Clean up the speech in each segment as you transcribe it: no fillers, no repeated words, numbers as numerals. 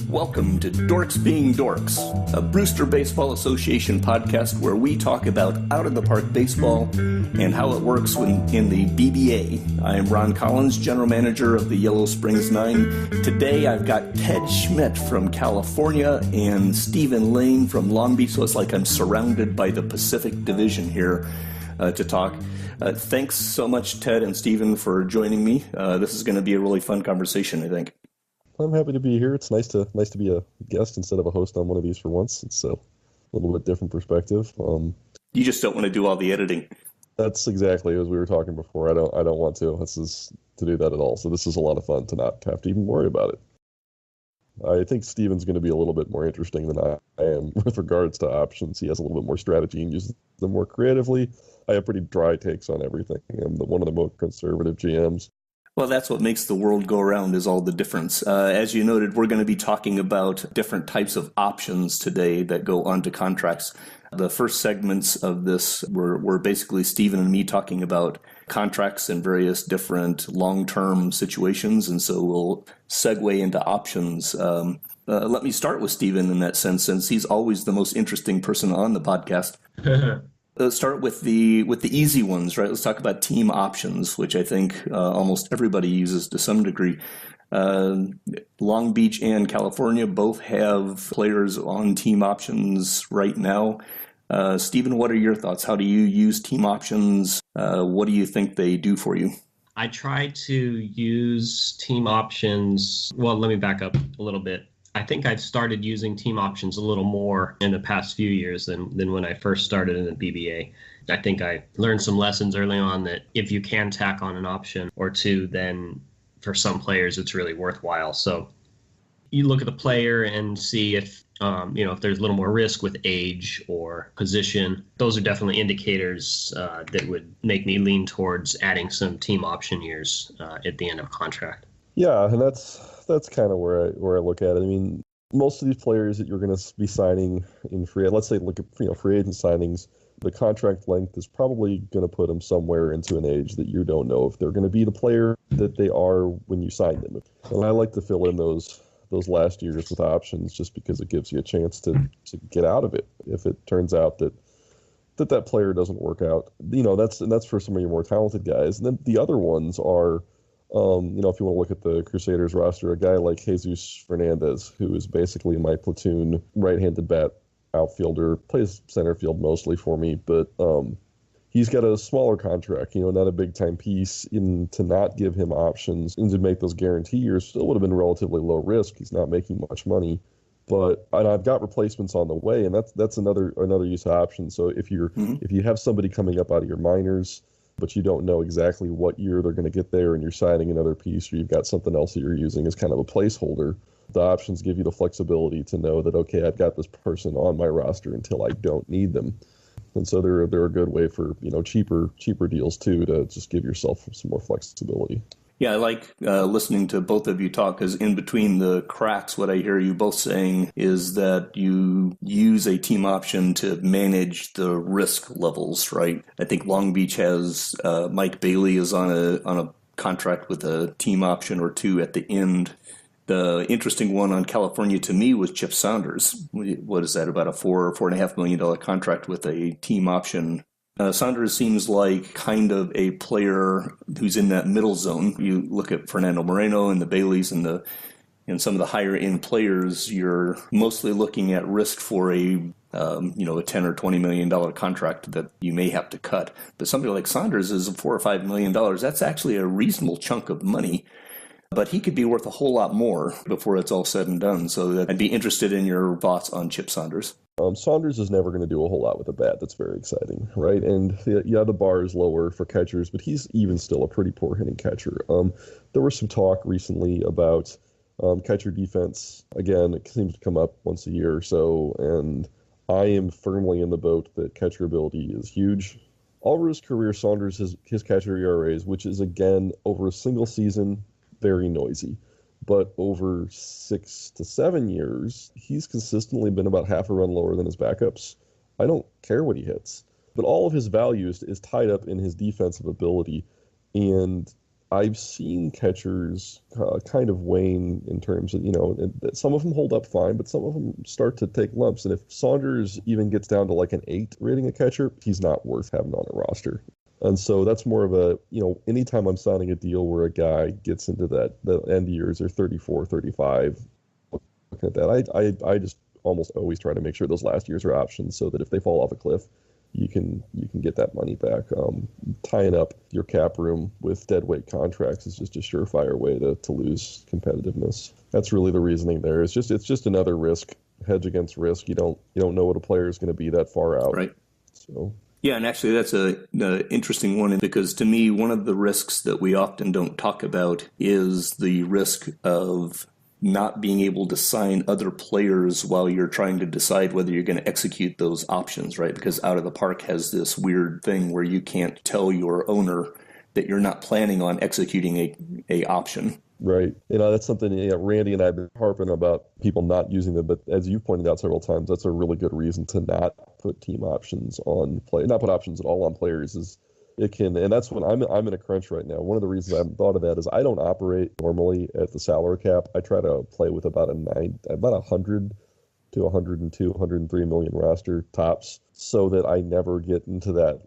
Welcome to Dorks Being Dorks, a Brewster Baseball Association podcast where we talk about out-of-the-park baseball and how it works in the BBA. I am Ron Collins, General Manager of the Yellow Springs 9. Today I've got Ted Schmidt from California and Stephen Lane from Long Beach, so it's like I'm surrounded by the Pacific Division here to talk. Thanks so much, Ted and Stephen, for joining me. This is going to be a really fun conversation, I think. I'm happy to be here. It's nice to be a guest instead of a host on one of these for once. It's a little bit different perspective. You just don't want to do all the editing. That's exactly as we were talking before. I don't want to do that at all. So this is a lot of fun to not have to even worry about it. I think Steven's going to be a little bit more interesting than I am with regards to options. He has a little bit more strategy and uses them more creatively. I have pretty dry takes on everything. I'm one of the most conservative GMs. Well, that's what makes the world go around, is all the difference. As you noted, we're going to be talking about different types of options today that go onto contracts. The first segments of this were basically Stephen and me talking about contracts in various different long-term situations, and so we'll segue into options. Let me start with Stephen in that sense, since he's always the most interesting person on the podcast. Let's start with the easy ones, right? Let's talk about team options, which I think almost everybody uses to some degree. Long Beach and California both have players on team options right now. Stephen, what are your thoughts? How do you use team options? What do you think they do for you? I try to use team options. Well, let me back up a little bit. I think I've started using team options a little more in the past few years than when I first started in the BBA. I think I learned some lessons early on that if you can tack on an option or two, then for some players it's really worthwhile. So you look at the player and see if there's a little more risk with age or position. Those are definitely indicators that would make me lean towards adding some team option years at the end of a contract. Yeah, and that's kind of where I look at it. I mean, most of these players that you're going to be signing in let's say look at free agent signings, the contract length is probably going to put them somewhere into an age that you don't know if they're going to be the player that they are when you sign them. And I like to fill in those last years with options just because it gives you a chance to get out of it if it turns out that player doesn't work out. That's for some of your more talented guys. And then the other ones are if you want to look at the Crusaders roster, a guy like Jesus Fernandez, who is basically my platoon right-handed bat outfielder, plays center field mostly for me, but he's got a smaller contract, not a big-time piece. To not give him options and to make those guarantee years still would have been relatively low risk. He's not making much money, and I've got replacements on the way, and that's another use of options. So if you have somebody coming up out of your minors, but you don't know exactly what year they're going to get there and you're signing another piece or you've got something else that you're using as kind of a placeholder, the options give you the flexibility to know that, okay, I've got this person on my roster until I don't need them. And so they're a good way for, cheaper deals too, to just give yourself some more flexibility. Yeah, I like listening to both of you talk, because in between the cracks, what I hear you both saying is that you use a team option to manage the risk levels, right? I think Long Beach has Mike Bailey is on a contract with a team option or two at the end. The interesting one on California to me was Chip Saunders. What is that, about a $4.5 million contract with a team option? Saunders seems like kind of a player who's in that middle zone. You look at Fernando Moreno and the Baileys and some of the higher end players, you're mostly looking at risk for a $10 or $20 million contract that you may have to cut. But somebody like Saunders is $4 or $5 million. That's actually a reasonable chunk of money. But he could be worth a whole lot more before it's all said and done. So I'd be interested in your thoughts on Chip Saunders. Saunders is never going to do a whole lot with a bat. That's very exciting, right? And the bar is lower for catchers, but he's even still a pretty poor hitting catcher. There was some talk recently about catcher defense. Again, it seems to come up once a year or so, and I am firmly in the boat that catcher ability is huge. All of his career, Saunders, his catcher ERAs, which is, again, over a single season, very noisy. But over 6 to 7 years, he's consistently been about half a run lower than his backups. I don't care what he hits. But all of his value is tied up in his defensive ability. And I've seen catchers kind of wane in terms of, some of them hold up fine, but some of them start to take lumps. And if Saunders even gets down to like an 8 rating a catcher, he's not worth having on a roster. And so that's more of a, anytime I'm signing a deal where a guy gets into the end years or 34, 35, looking at that, I just almost always try to make sure those last years are options so that if they fall off a cliff, you can get that money back. Tying up your cap room with deadweight contracts is just a surefire way to lose competitiveness. That's really the reasoning there. It's just another risk, hedge against risk. You don't know what a player is going to be that far out. Right. So. Yeah, and actually that's an interesting one because to me, one of the risks that we often don't talk about is the risk of not being able to sign other players while you're trying to decide whether you're going to execute those options, right? Because Out of the Park has this weird thing where you can't tell your owner that you're not planning on executing a option. Right. That's something Randy and I have been harping about people not using them, but as you've pointed out several times, that's a really good reason to not put team options on not put options at all on players is it can, and that's when I'm in a crunch right now. One of the reasons I haven't thought of that is I don't operate normally at the salary cap. I try to play with about 100 to 102, 103 million roster tops, so that I never get into that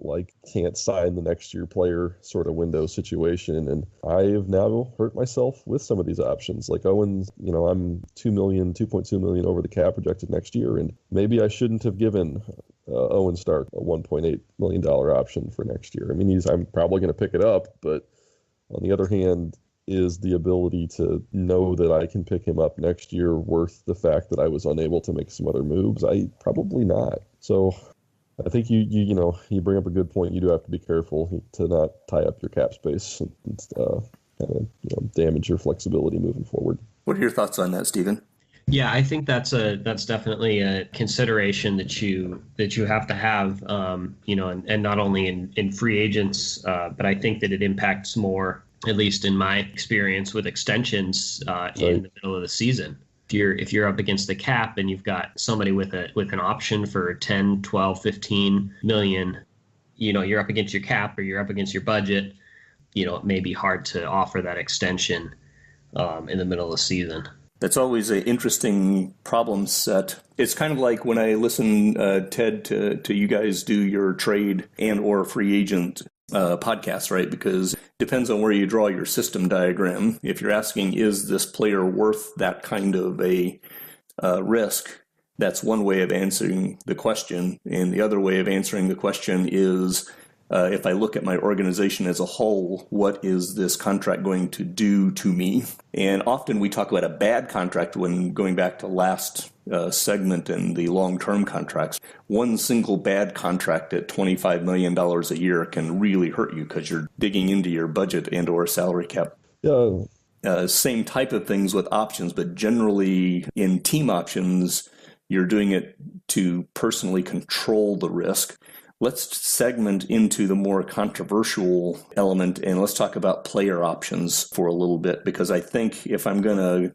can't sign the next year player sort of window situation. And I have now hurt myself with some of these options. Like Owens, I'm 2.2 million over the cap projected next year, and maybe I shouldn't have given Owen Stark a $1.8 million option for next year. I mean, I'm probably going to pick it up, but on the other hand, is the ability to know that I can pick him up next year worth the fact that I was unable to make some other moves? Probably not. So I think you bring up a good point. You do have to be careful to not tie up your cap space and damage your flexibility moving forward. What are your thoughts on that, Stephen? Yeah, I think that's definitely a consideration that you have to have, and not only in free agents, but I think that it impacts more, at least in my experience, with extensions in the middle of the season. If you're up against the cap and you've got somebody with an option for 10, 12, 15 million, you're up against your cap or you're up against your budget, it may be hard to offer that extension in the middle of the season. That's always an interesting problem set. It's kind of like when I listen, Ted, to you guys do your trade and or free agent podcast, right? Because it depends on where you draw your system diagram. If you're asking, is this player worth that kind of a risk? That's one way of answering the question. And the other way of answering the question is, if I look at my organization as a whole, what is this contract going to do to me? And often we talk about a bad contract when going back to last segment and the long-term contracts. One single bad contract at $25 million a year can really hurt you because you're digging into your budget and or salary cap. Yeah. Same type of things with options, but generally in team options, you're doing it to personally control the risk. Let's segment into the more controversial element, and let's talk about player options for a little bit, because I think if I'm going to,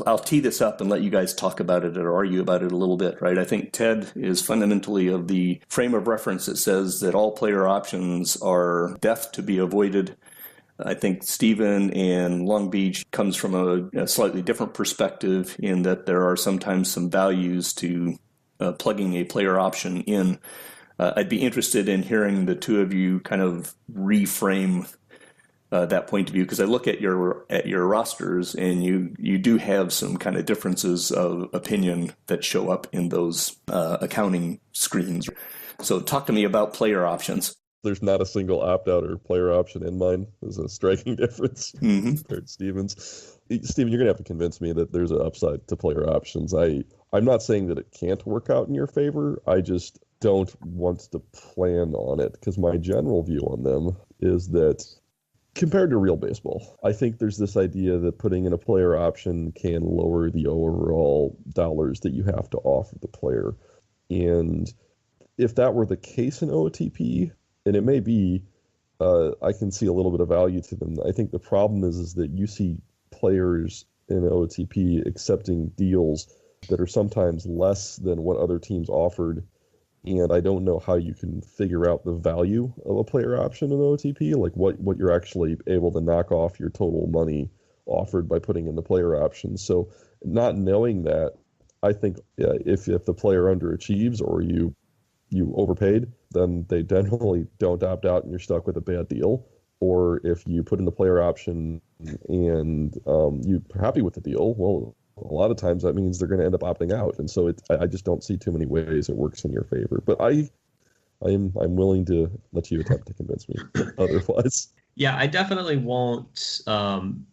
I'll tee this up and let you guys talk about it or argue about it a little bit, right? I think Ted is fundamentally of the frame of reference that says that all player options are death to be avoided. I think Stephen and Long Beach comes from a slightly different perspective in that there are sometimes some values to plugging a player option in. I'd be interested in hearing the two of you kind of reframe that point of view, because I look at your rosters and you do have some kind of differences of opinion that show up in those accounting screens. So talk to me about player options. There's not a single opt-out or player option in mine. There's a striking difference compared to Steven's. Steven, you're going to have to convince me that there's an upside to player options. I'm not saying that it can't work out in your favor. I just don't want to plan on it, because my general view on them is that compared to real baseball, I think there's this idea that putting in a player option can lower the overall dollars that you have to offer the player. And if that were the case in OTP, and it may be, I can see a little bit of value to them. I think the problem is that you see players in OTP accepting deals that are sometimes less than what other teams offered And I don't know how you can figure out the value of a player option in OTP, like what you're actually able to knock off your total money offered by putting in the player option. So not knowing that, I think if the player underachieves or you overpaid, then they generally don't opt out and you're stuck with a bad deal. Or if you put in the player option and you're happy with the deal, well, a lot of times that means they're going to end up opting out. And so I just don't see too many ways it works in your favor. But I'm willing to let you attempt to convince me otherwise. Yeah, I definitely won't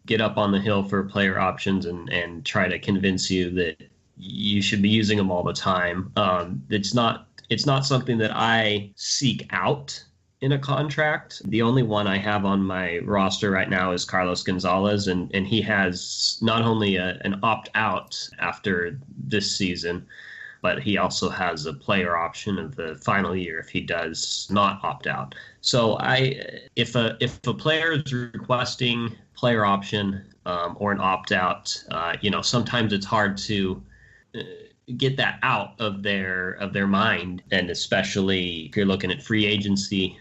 get up on the hill for player options and try to convince you that you should be using them all the time. It's not something that I seek out in a contract. The only one I have on my roster right now is Carlos Gonzalez, and he has not only an opt-out after this season, but he also has a player option of the final year if he does not opt out. So if a player is requesting player option or an opt-out, sometimes it's hard to get that out of their mind, and especially if you're looking at free agency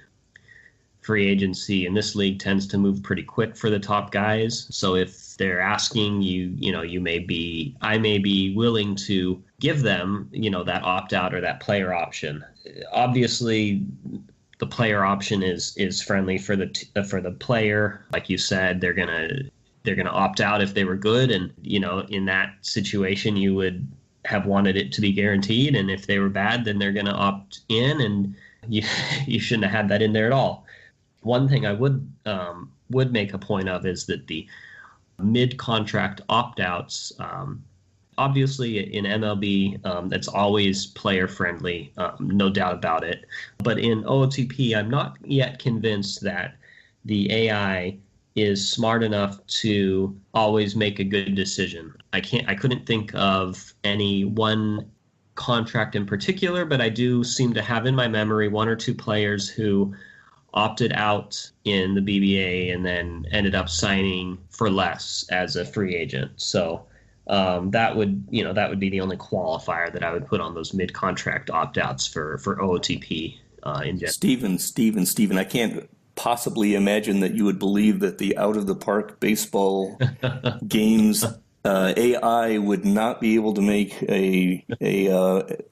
in this league tends to move pretty quick for the top guys. So if they're asking I may be willing to give them, that opt out or that player option. Obviously, the player option is friendly for the player. Like you said, they're gonna opt out if they were good, and in that situation you would have wanted it to be guaranteed. And if they were bad, then they're gonna opt in, and you shouldn't have had that in there at all. One thing I would make a point of is that the mid-contract opt-outs, obviously in MLB, that's always player-friendly, no doubt about it. But in OOTP, I'm not yet convinced that the AI is smart enough to always make a good decision. I couldn't think of any one contract in particular, but I do seem to have in my memory one or two players who opted out in the BBA and then ended up signing for less as a free agent. So that would be the only qualifier that I would put on those mid-contract opt-outs for OOTP in general. Steven, I can't possibly imagine that you would believe that the out-of-the-park baseball games AI would not be able to make a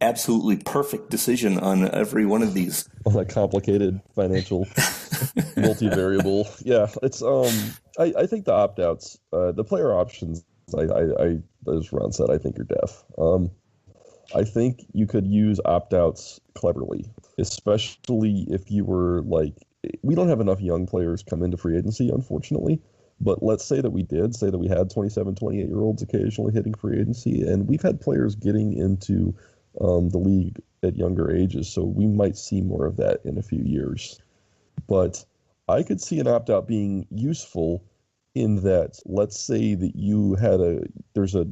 absolutely perfect decision on every one of these. On that complicated financial multivariable. Yeah, it's I think the opt-outs, the player options, I as Ron said, I think you're deaf. I think you could use opt-outs cleverly, especially if you were like, we don't have enough young players come into free agency, unfortunately. But let's say that we had 27, 28-year-olds occasionally hitting free agency, and we've had players getting into the league at younger ages, so we might see more of that in a few years. But I could see an opt-out being useful in that, let's say that there's a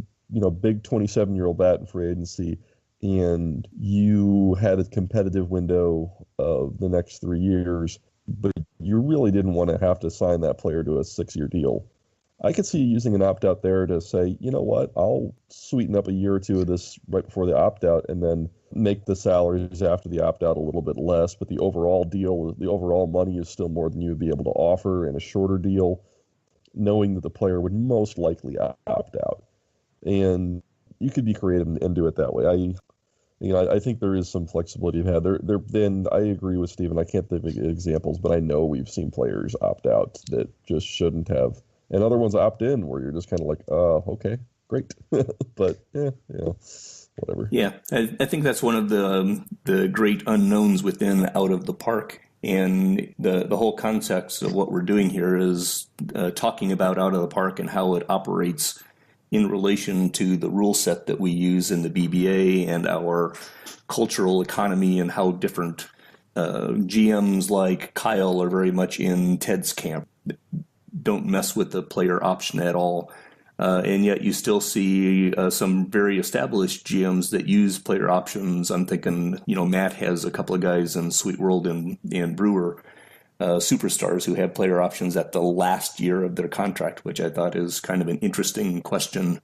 big 27-year-old bat in free agency, and you had a competitive window of the next 3 years, but you really didn't want to have to sign that player to a 6-year deal. I could see you using an opt-out there to say, you know what, I'll sweeten up a year or two of this right before the opt-out and then make the salaries after the opt-out a little bit less, but the overall deal, the overall money is still more than you would be able to offer in a shorter deal, knowing that the player would most likely opt out. And you could be creative and do it that way. I think there is some flexibility you've had there. Then I agree with Steven. I can't think of examples, but I know we've seen players opt out that just shouldn't have, and other ones opt in where you're just kind of like, okay, great, but whatever. Yeah, I think that's one of the great unknowns within Out of the Park, and the whole context of what we're doing here is talking about Out of the Park and how it operates in relation to the rule set that we use in the BBA and our cultural economy, and how different GMs like Kyle are very much in Ted's camp. Don't mess with the player option at all. And yet you still see some very established GMs that use player options. I'm thinking, Matt has a couple of guys in Sweet World and Brewer, superstars who have player options at the last year of their contract, which I thought is kind of an interesting question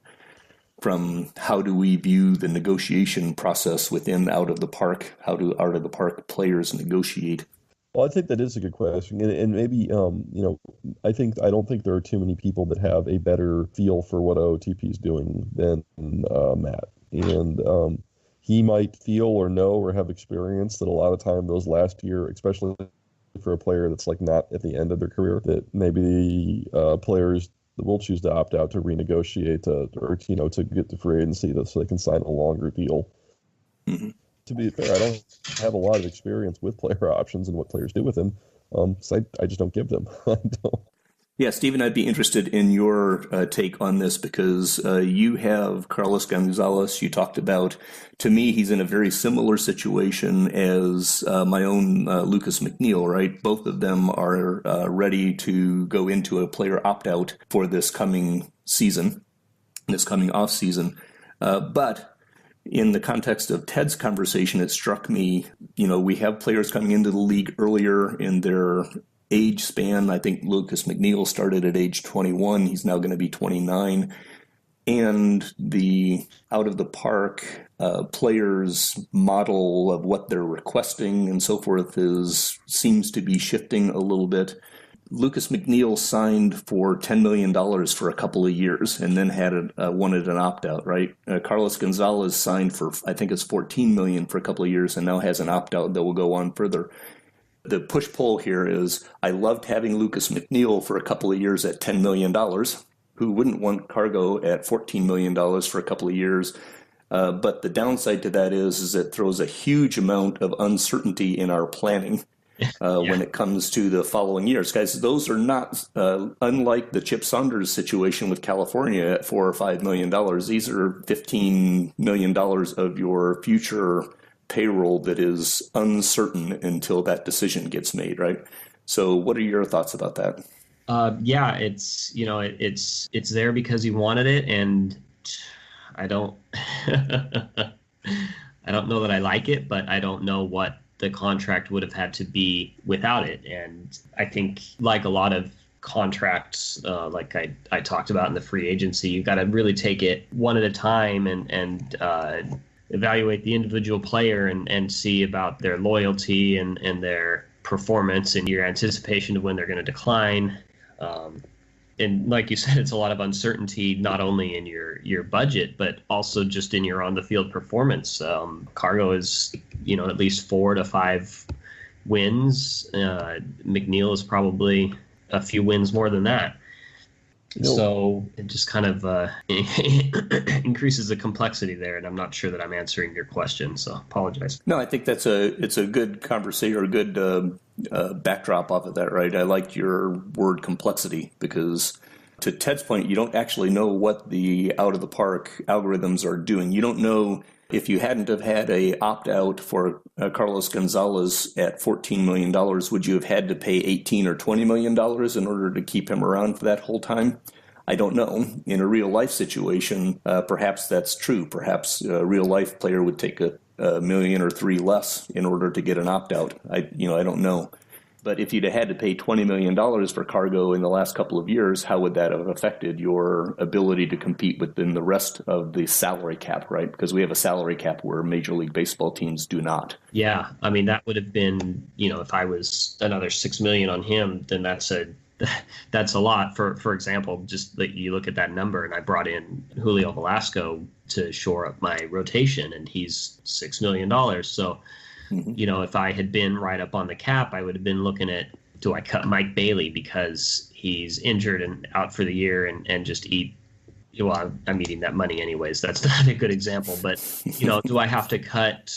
from how do we view the negotiation process within out of the park? How do out of the park players negotiate? Well, I think that is a good question, and maybe I don't think there are too many people that have a better feel for what OOTP is doing than Matt, and he might feel or know or have experience that a lot of time those last year, especially for a player that's like not at the end of their career, that maybe the players that will choose to opt out to renegotiate to get to free agency so they can sign a longer deal. Mm-hmm. To be fair, I don't have a lot of experience with player options and what players do with them, so I just don't give them. Yeah, Stephen, I'd be interested in your take on this because you have Carlos Gonzalez. You talked about, to me, he's in a very similar situation as my own Lucas McNeil, right? Both of them are ready to go into a player opt-out for this coming season, this coming off-season. But in the context of Ted's conversation, it struck me, we have players coming into the league earlier in their age span. I think Lucas McNeil started at age 21. He's now going to be 29. And the out of the park players' model of what they're requesting and so forth seems to be shifting a little bit. Lucas McNeil signed for $10 million for a couple of years and then wanted an opt-out, right? Carlos Gonzalez signed for, I think it's $14 million for a couple of years and now has an opt-out that will go on further. The push-pull here is I loved having Lucas McNeil for a couple of years at $10 million. Who wouldn't want Cargo at $14 million for a couple of years? But the downside to that is it throws a huge amount of uncertainty in our planning. When it comes to the following years. Guys, those are not, unlike the Chip Saunders situation with California at $4 or $5 million, these are $15 million of your future payroll that is uncertain until that decision gets made, right? So what are your thoughts about that? Yeah, it's there because he wanted it, and I don't I don't know that I like it, but I don't know what the contract would have had to be without it. And I think, like a lot of contracts, like I talked about in the free agency, you've got to really take it one at a time and evaluate the individual player and see about their loyalty and their performance and your anticipation of when they're going to decline. And like you said, it's a lot of uncertainty, not only in your budget, but also just in your on-the-field performance. Cargo is, at least 4 to 5 wins. McNeil is probably a few wins more than that. So it just kind of increases the complexity there, and I'm not sure that I'm answering your question, so apologize. No, I think it's a good conversation or a good backdrop off of that, right? I like your word complexity because, to Ted's point, you don't actually know what the out-of-the-park algorithms are doing. You don't know if you hadn't have had a opt-out for Carlos Gonzalez at $14 million, would you have had to pay $18 or $20 million in order to keep him around for that whole time? I don't know. In a real-life situation, perhaps that's true. Perhaps a real-life player would take a million or $3 million less in order to get an opt-out. I don't know. But if you'd have had to pay $20 million for Cargo in the last couple of years, how would that have affected your ability to compete within the rest of the salary cap, right? Because we have a salary cap where Major League Baseball teams do not. Yeah, I mean, that would have been, if I was another $6 million on him, then that's a lot. For example, just that you look at that number, and I brought in Julio Velasco to shore up my rotation, and he's $6 million. So, if I had been right up on the cap, I would have been looking at, do I cut Mike Bailey because he's injured and out for the year and just eat? Well, I'm eating that money anyways. That's not a good example, but do I have to cut?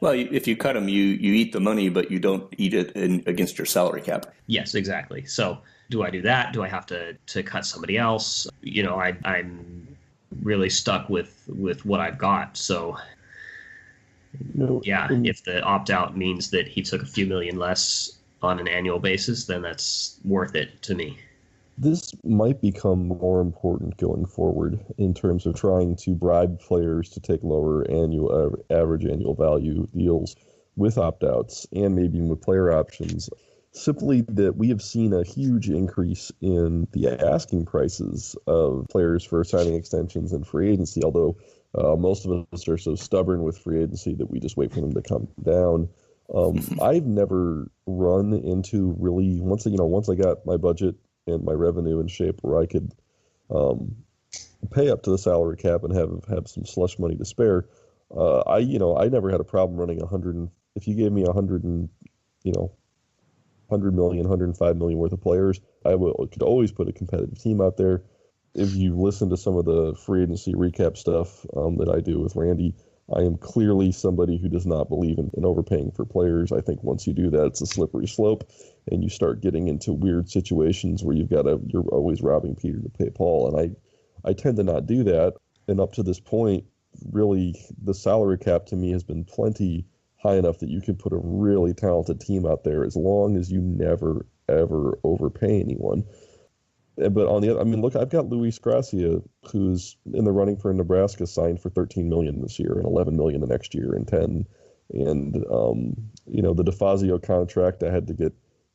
Well, if you cut him, you eat the money, but you don't eat it against your salary cap. Yes, exactly. So do I do that? Do I have to cut somebody else? I'm really stuck with what I've got. So yeah, if the opt-out means that he took a few million less on an annual basis, then that's worth it to me. This might become more important going forward in terms of trying to bribe players to take lower average annual value deals with opt-outs and maybe with player options. simply that we have seen a huge increase in the asking prices of players for signing extensions and free agency, although most of us are so stubborn with free agency that we just wait for them to come down. I've never run into really once I got my budget and my revenue in shape where I could pay up to the salary cap and have some slush money to spare. I never had a problem running 100. If you gave me 100 and 100 million, 105 million worth of players, could always put a competitive team out there. If you listen to some of the free agency recap stuff that I do with Randy, I am clearly somebody who does not believe in overpaying for players. I think once you do that, it's a slippery slope, and you start getting into weird situations where you're always robbing Peter to pay Paul. And I tend to not do that. And up to this point, really, the salary cap to me has been plenty high enough that you can put a really talented team out there as long as you never, ever overpay anyone. But on the other, look, I've got Luis Gracia, who's in the running for Nebraska, signed for $13 million this year and $11 million the next year and 10. And, the DeFazio contract, I had to get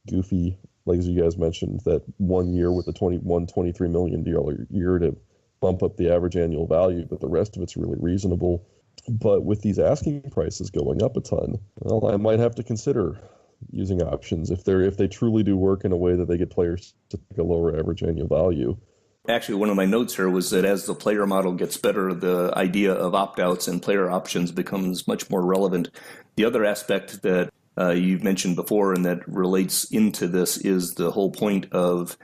goofy, like as you guys mentioned, that 1 year with a $23 million year to bump up the average annual value, but the rest of it's really reasonable. But with these asking prices going up a ton, well, I might have to consider using options if they truly do work in a way that they get players to take a lower average annual value. Actually, one of my notes here was that as the player model gets better, the idea of opt-outs and player options becomes much more relevant. The other aspect that you've mentioned before and that relates into this is the whole point of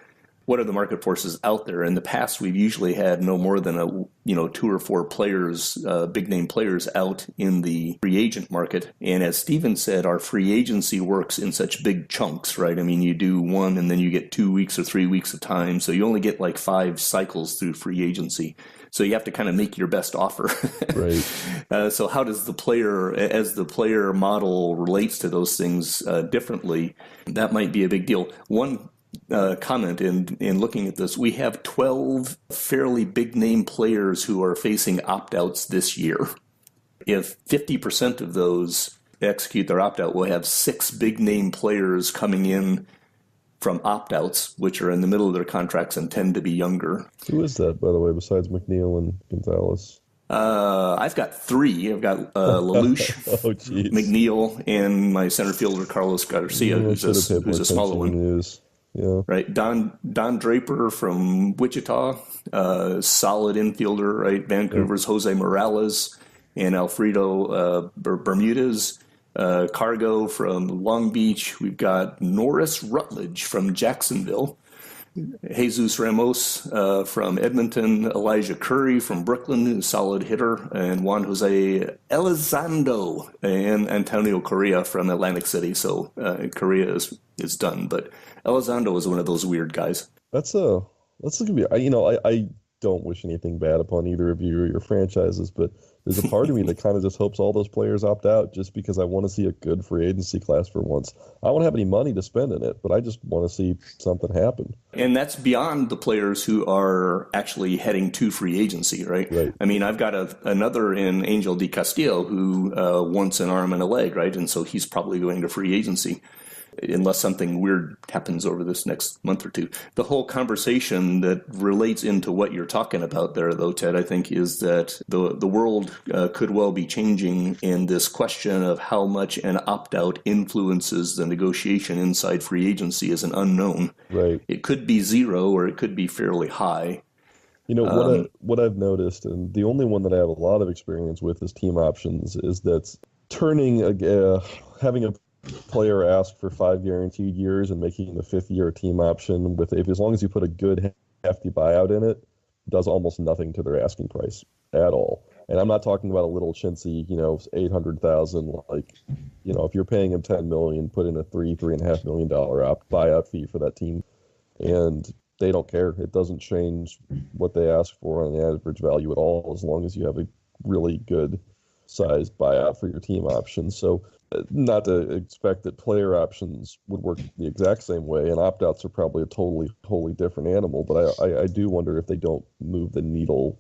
what are the market forces out there. In the past, we've usually had no more than 2 or 4 players, big name players out in the free agent market. And as Steven said, our free agency works in such big chunks, right? I mean, you do one and then you get 2 weeks or 3 weeks of time. So you only get like 5 cycles through free agency. So you have to kind of make your best offer. Right. So how does the player model relates to those things differently? That might be a big deal. One comment in looking at this, we have 12 fairly big name players who are facing opt-outs this year. If 50% of those execute their opt-out, we'll have 6 big name players coming in from opt-outs, which are in the middle of their contracts and tend to be younger. Who is that, by the way, besides McNeil and Gonzalez? I've got 3. I've got Lelouch, McNeil, and my center fielder, Carlos Garcia, who's a smaller one. Yeah. Right. Don Draper from Wichita, solid infielder, right? Vancouver's Jose Morales and Alfredo Bermudez. Cargo from Long Beach. We've got Norris Rutledge from Jacksonville. Jesus Ramos from Edmonton. Elijah Curry from Brooklyn, who's a solid hitter. And Juan Jose Elizondo and Antonio Correa from Atlantic City. So Correa is done, but Elizondo is one of those weird guys. That's gonna be. I don't wish anything bad upon either of you or your franchises, but there's a part of me that kind of just hopes all those players opt out, just because I want to see a good free agency class for once. I don't have any money to spend in it, but I just want to see something happen. And that's beyond the players who are actually heading to free agency, right? I mean, I've got another in Angel Di Castillo who wants an arm and a leg, right? And so he's probably going to free agency, unless something weird happens over this next month or two. The whole conversation that relates into what you're talking about there, though, Ted, I think is that the world could well be changing in this question of how much an opt-out influences the negotiation inside free agency is an unknown. Right. It could be 0 or it could be fairly high. What I've noticed, and the only one that I have a lot of experience with is team options, is that having a player ask for 5 guaranteed years and making the 5th year a team option as long as you put a good hefty buyout in it, does almost nothing to their asking price at all. And I'm not talking about a little chintzy, $800,000. Like, if you're paying him $10 million, put in a $3.5 million buyout fee for that team, and they don't care. It doesn't change what they ask for on the average value at all, as long as you have a really good sized buyout for your team option. So not to expect that player options would work the exact same way, and opt-outs are probably a totally different animal, but I do wonder if they don't move the needle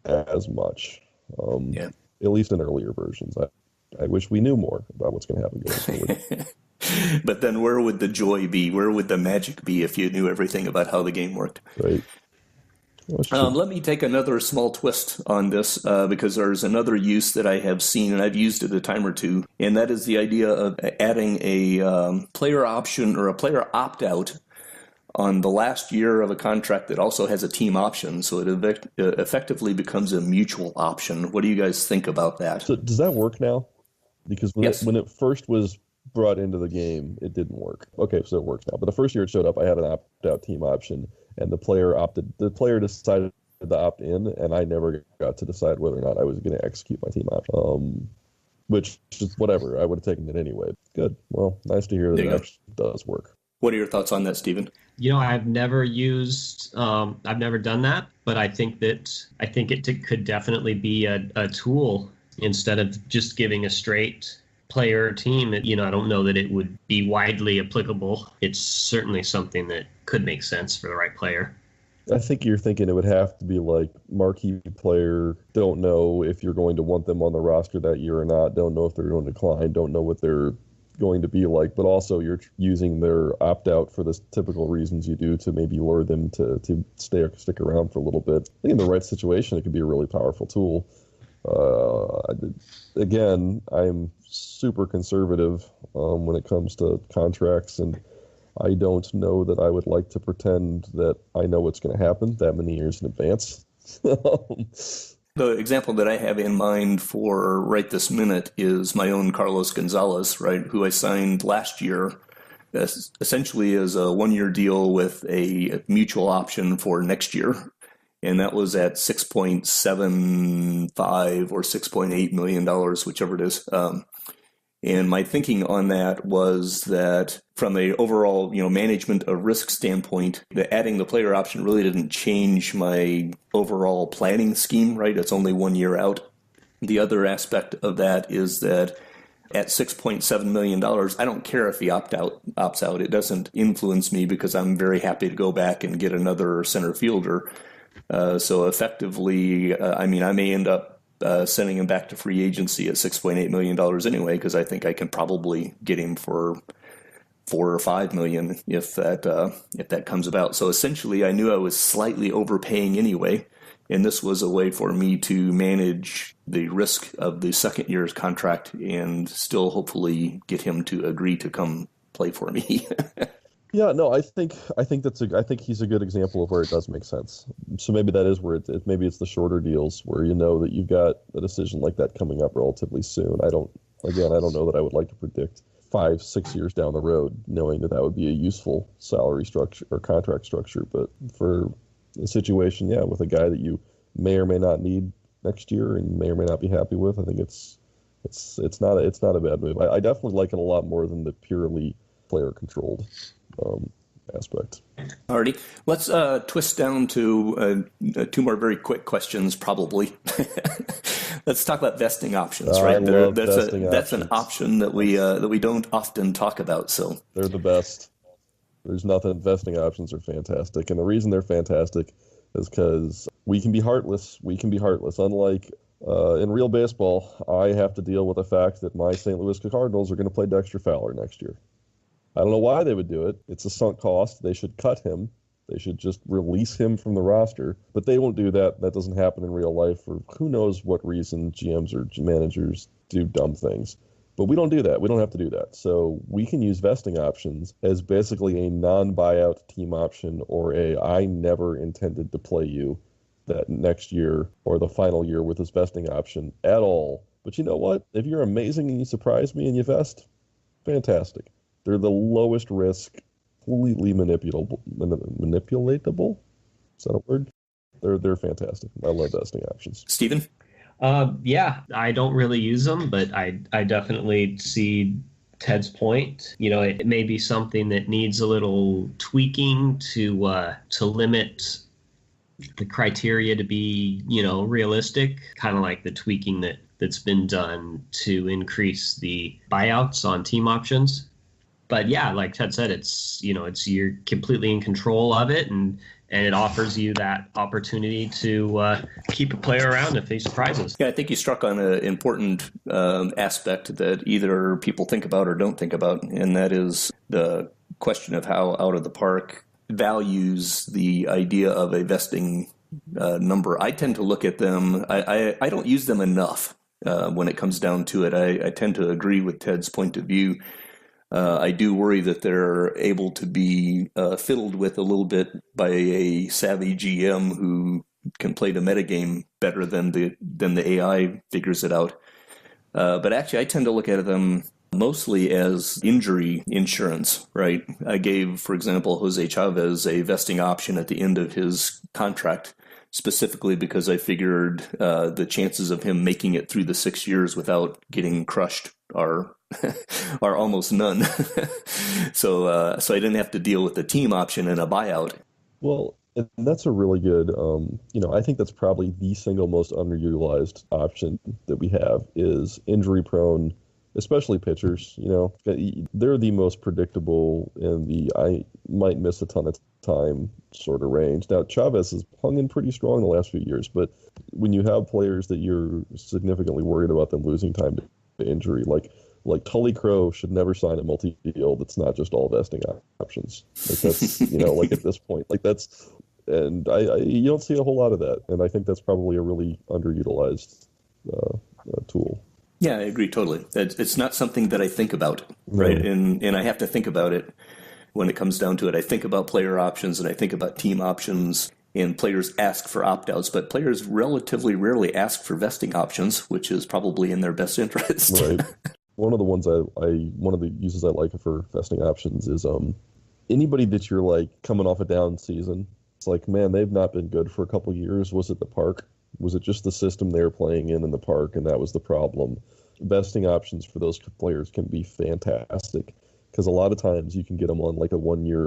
as much, at least in earlier versions. I wish we knew more about what's going to happen going forward. But then where would the joy be? Where would the magic be if you knew everything about how the game worked? Right. Well, let me take another small twist on this because there's another use that I have seen, and I've used it a time or two, and that is the idea of adding a player option or a player opt-out on the last year of a contract that also has a team option, so it effectively becomes a mutual option. What do you guys think about that? So does that work now? Because Yes. when it first was brought into the game, it didn't work. Okay, so it works now. But the first year it showed up, I had an opt-out team option, and the player decided to opt in, and I never got to decide whether or not I was going to execute my team option. Which is whatever. I would have taken it anyway. Good. Well, nice to hear that it actually does work. What are your thoughts on that, Stephen? I've never done that, but I think it could definitely be a tool instead of just giving a straight player or team. I don't know that it would be widely applicable. It's certainly something that could make sense for the right player. I think you're thinking it would have to be like marquee player, don't know if you're going to want them on the roster that year or not, don't know if they're going to decline, don't know what they're going to be like, but also you're using their opt-out for the typical reasons you do to maybe lure them to stick around for a little bit. I think in the right situation, it could be a really powerful tool. Again, I'm super conservative when it comes to contracts, and I don't know that I would like to pretend that I know what's going to happen that many years in advance. The example that I have in mind for right this minute is my own Carlos Gonzalez, right, who I signed last year, essentially as a one-year deal with a mutual option for next year. And that was at $6.75 or $6.8 million, whichever it is. And my thinking on that was that from a overall, management of risk standpoint, adding the player option really didn't change my overall planning scheme, right? It's only 1 year out. The other aspect of that is that at $6.7 million, I don't care if he opts out. It doesn't influence me because I'm very happy to go back and get another center fielder. So effectively, I may end up sending him back to free agency at $6.8 million anyway, because I think I can probably get him for $4 or $5 million if that comes about. So essentially, I knew I was slightly overpaying anyway, and this was a way for me to manage the risk of the second year's contract and still hopefully get him to agree to come play for me. Yeah, no, I think he's a good example of where it does make sense. So maybe that is where maybe it's the shorter deals where you know that you've got a decision like that coming up relatively soon. I don't know that I would like to predict 5-6 years down the road, knowing that would be a useful salary structure or contract structure. But for a situation, with a guy that you may or may not need next year and may or may not be happy with, I think it's not a bad move. I definitely like it a lot more than the purely player controlled aspect. Alrighty, let's twist down to two more very quick questions, probably. Let's talk about vesting options, right? That's an option that we don't often talk about. So they're the best. There's nothing. Vesting options are fantastic, and the reason they're fantastic is because we can be heartless. Unlike in real baseball, I have to deal with the fact that my St. Louis Cardinals are going to play Dexter Fowler next year. I don't know why they would do it. It's a sunk cost. They should cut him. They should just release him from the roster. But they won't do that. That doesn't happen in real life for who knows what reason. GMs or managers do dumb things. But we don't do that. We don't have to do that. So we can use vesting options as basically a non-buyout team option or I never intended to play you that next year or the final year with this vesting option at all. But you know what? If you're amazing and you surprise me and you vest, fantastic. They're the lowest risk, completely manipulatable. Is that a word? They're fantastic. I love vesting options. Stephen? I don't really use them, but I definitely see Ted's point. It may be something that needs a little tweaking to limit the criteria to be, realistic, kind of like the tweaking that's been done to increase the buyouts on team options. But yeah, like Ted said, it's you're completely in control of it, and and it offers you that opportunity to keep a player around if he surprises. Yeah, I think you struck on an important aspect that either people think about or don't think about, and that is the question of how Out of the Park values the idea of a vesting number. I tend to look at them, I don't use them enough when it comes down to it. I tend to agree with Ted's point of view. I do worry that they're able to be fiddled with a little bit by a savvy GM who can play the metagame better than the AI figures it out. But actually, I tend to look at them mostly as injury insurance, right? I gave, for example, Jose Chavez a vesting option at the end of his contract, specifically because I figured the chances of him making it through the 6 years without getting crushed are almost none. So I didn't have to deal with the team option and a buyout. Well, and that's a really good, I think that's probably the single most underutilized option that we have is injury prone, especially pitchers. They're the most predictable in the I might miss a ton of time sort of range. Now, Chavez has hung in pretty strong the last few years, but when you have players that you're significantly worried about them losing time to injury, like Tully Crow should never sign a multi-deal that's not just all vesting options. Like that's, like at this point, like that's, and you don't see a whole lot of that. And I think that's probably a really underutilized tool. Yeah, I agree totally. It's not something that I think about, right? And I have to think about it when it comes down to it. I think about player options and I think about team options, and players ask for opt-outs, but players relatively rarely ask for vesting options, which is probably in their best interest. Right. One of the ones one of the uses I like for vesting options is anybody that you're like coming off a down season. It's like, man, they've not been good for a couple of years. Was it the park? Was it just the system they were playing in the park, and that was the problem? Vesting options for those players can be fantastic because a lot of times you can get them on like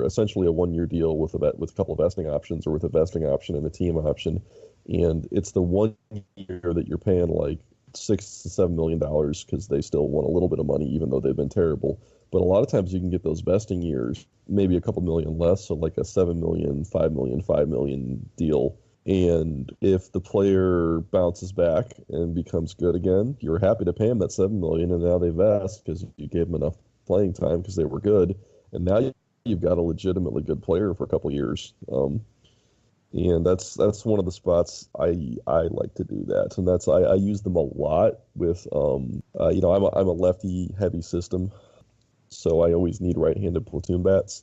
essentially a 1 year deal with a couple of vesting options, or with a vesting option and a team option, and it's the 1 year that you're paying like $6 to $7 million because they still want a little bit of money even though they've been terrible. But a lot of times you can get those vesting years, maybe a couple million less, so like a $7 million, $5 million, $5 million deal. And if the player bounces back and becomes good again, you're happy to pay him that $7 million, and now they vest because you gave them enough playing time because they were good. And now you've got a legitimately good player for a couple years. And that's one of the spots I like to do that. And that's I use them a lot with I'm a lefty heavy system, so I always need right-handed platoon bats.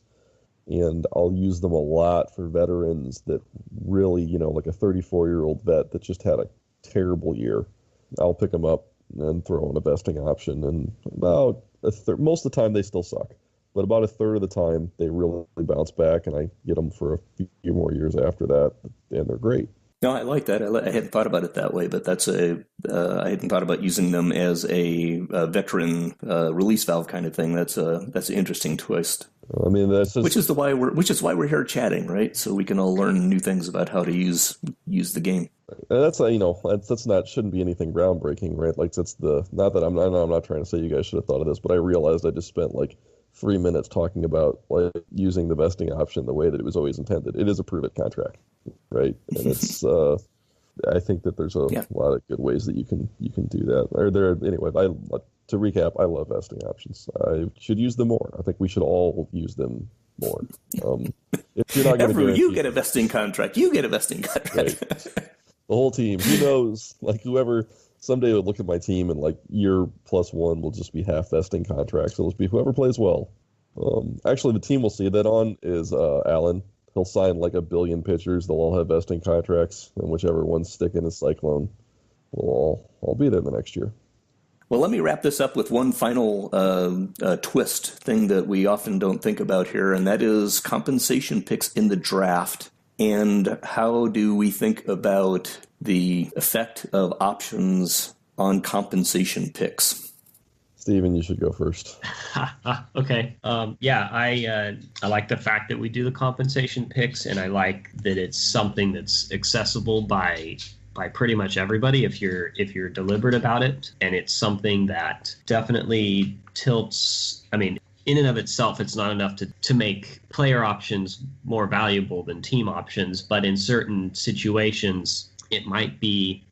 And I'll use them a lot for veterans that really, like a 34-year-old vet that just had a terrible year. I'll pick them up and throw in a vesting option, and about most of the time they still suck. But about a third of the time, they really bounce back, and I get them for a few more years after that, and they're great. No, I like that. I hadn't thought about it that way, but I hadn't thought about using them as a veteran release valve kind of thing. That's an interesting twist. I mean, that's just, which is why we're here chatting, right? So we can all learn new things about how to use the game. That's that's not shouldn't be anything groundbreaking, right? Like that's not that I'm not trying to say you guys should have thought of this, but I realized I just spent like 3 minutes talking about like using the vesting option the way that it was always intended. It is a prove it contract, right? And it's I think that there's a lot of good ways that you can do that. Anyway. To recap, I love vesting options. I should use them more. I think we should all use them more. If you're not going to you get a vesting contract. You get a vesting contract. Right. The whole team. Who knows? Like whoever someday would look at my team and like year +1 will just be half vesting contracts. It'll just be whoever plays well. Actually, the team we'll see that on is Allen. He'll sign like 1 billion pitchers. They'll all have vesting contracts, and whichever one's sticking is Cyclone. We'll all be there the next year. Well, let me wrap this up with one final twist thing that we often don't think about here, and that is compensation picks in the draft. And how do we think about the effect of options on compensation picks? Steven, you should go first. Okay. I like the fact that we do the compensation picks, and I like that it's something that's accessible by pretty much everybody if you're deliberate about it. And it's something that definitely tilts. I mean, in and of itself, it's not enough to make player options more valuable than team options, but in certain situations, it might be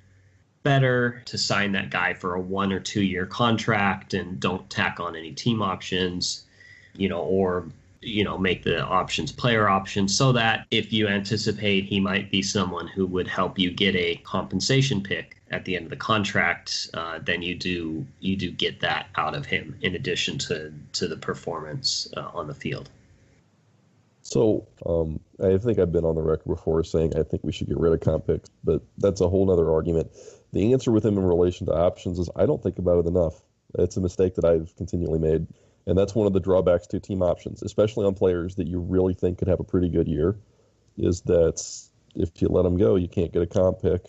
better to sign that guy for a 1 or 2 year contract and don't tack on any team options, or make the options player options, so that if you anticipate he might be someone who would help you get a compensation pick at the end of the contract, then you do get that out of him in addition to the performance on the field. So I think I've been on the record before saying I think we should get rid of comp picks, but that's a whole other argument. The answer with him in relation to options is I don't think about it enough. It's a mistake that I've continually made. And that's one of the drawbacks to team options, especially on players that you really think could have a pretty good year, is that if you let them go, you can't get a comp pick.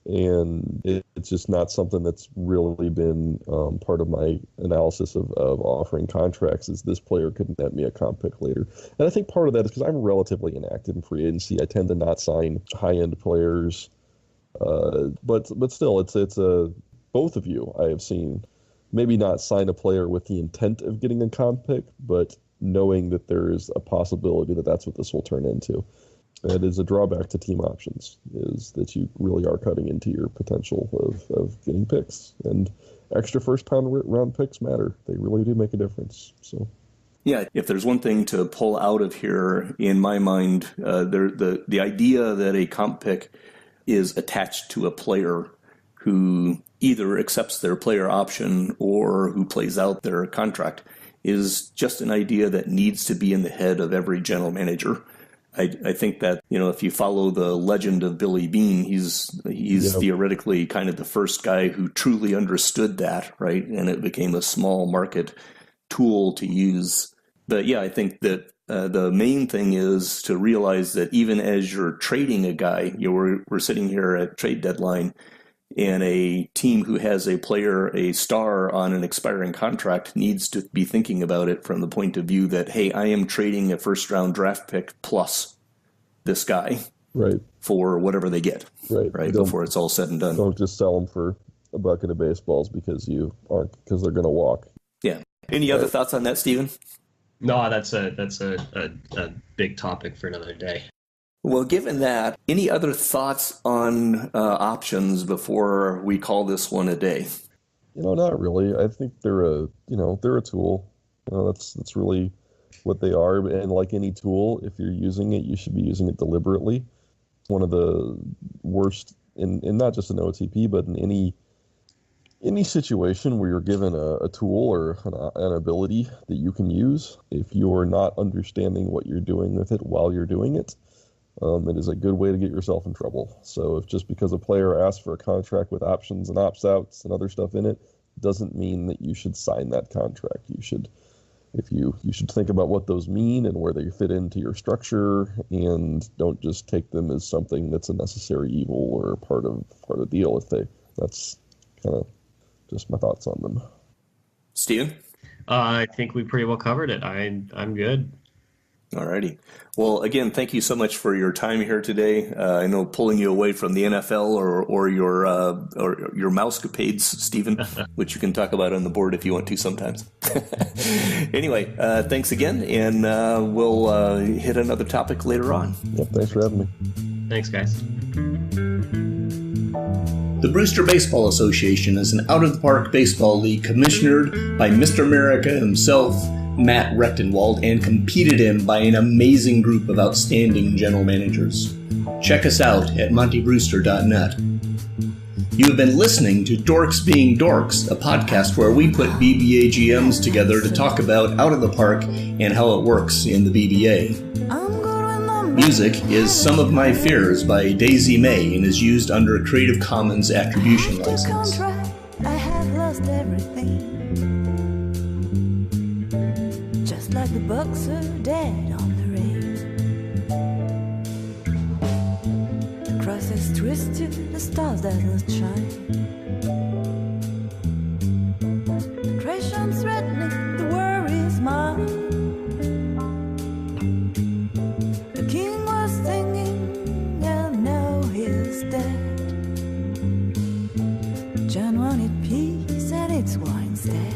And it's just not something that's really been part of my analysis of offering contracts, is this player could net me a comp pick later. And I think part of that is because I'm relatively inactive in free agency. I tend to not sign high-end players. But still, it's both of you I have seen maybe not sign a player with the intent of getting a comp pick, but knowing that there is a possibility that that's what this will turn into. That is a drawback to team options, is that you really are cutting into your potential of getting picks. And extra first-round picks matter. They really do make a difference. So, yeah, if there's one thing to pull out of here, in my mind, the idea that a comp pick is attached to a player who either accepts their player option or who plays out their contract is just an idea that needs to be in the head of every general manager. I think that, if you follow the legend of Billy Beane, he's theoretically kind of the first guy who truly understood that, right? And it became a small market tool to use. But yeah, I think that the main thing is to realize that even as you're trading a guy, we're sitting here at trade deadline, and a team who has a player, a star on an expiring contract, needs to be thinking about it from the point of view that, hey, I am trading a first-round draft pick plus this guy, right, for whatever they get, right, before it's all said and done. Don't just sell them for a bucket of baseballs because they're going to walk. Yeah. Any other thoughts on that, Stephen? No, that's a big topic for another day. Well, given that, any other thoughts on options before we call this one a day? Not really. I think they're a tool. That's really what they are. And like any tool, if you're using it, you should be using it deliberately. One of the worst, in not just an OTP, but in any situation where you're given a tool or an ability that you can use, if you're not understanding what you're doing with it while you're doing it, it is a good way to get yourself in trouble. So if just because a player asks for a contract with options and opt-outs and other stuff in it, doesn't mean that you should sign that contract. You should think about what those mean and where they fit into your structure, and don't just take them as something that's a necessary evil or part of the deal. That's kind of just my thoughts on them. Steven? I think we pretty well covered it. I'm good. All righty. Well, again, thank you so much for your time here today. I know pulling you away from the NFL or your mousecapades, Stephen, which you can talk about on the board if you want to sometimes. Anyway, thanks again, and we'll hit another topic later on. Yep, thanks for having me. Thanks, guys. The Brewster Baseball Association is an out-of-the-park baseball league commissionered by Mr. America himself, Matt Rechtenwald, and competed in by an amazing group of outstanding general managers. Check us out at montybrewster.net. You have been listening to Dorks Being Dorks, a podcast where we put BBA GMs together to talk about out of the park and how it works in the BBA. Music is Some of My Fears by Daisy May and is used under a Creative Commons Attribution license. I have lost everything. Just like the Bucks are dead on the rain. The cross is twisted, the stars that not shine. The creation's threatening, the worry is mine. The king was singing, and now he's dead. John wanted peace, and it's war instead.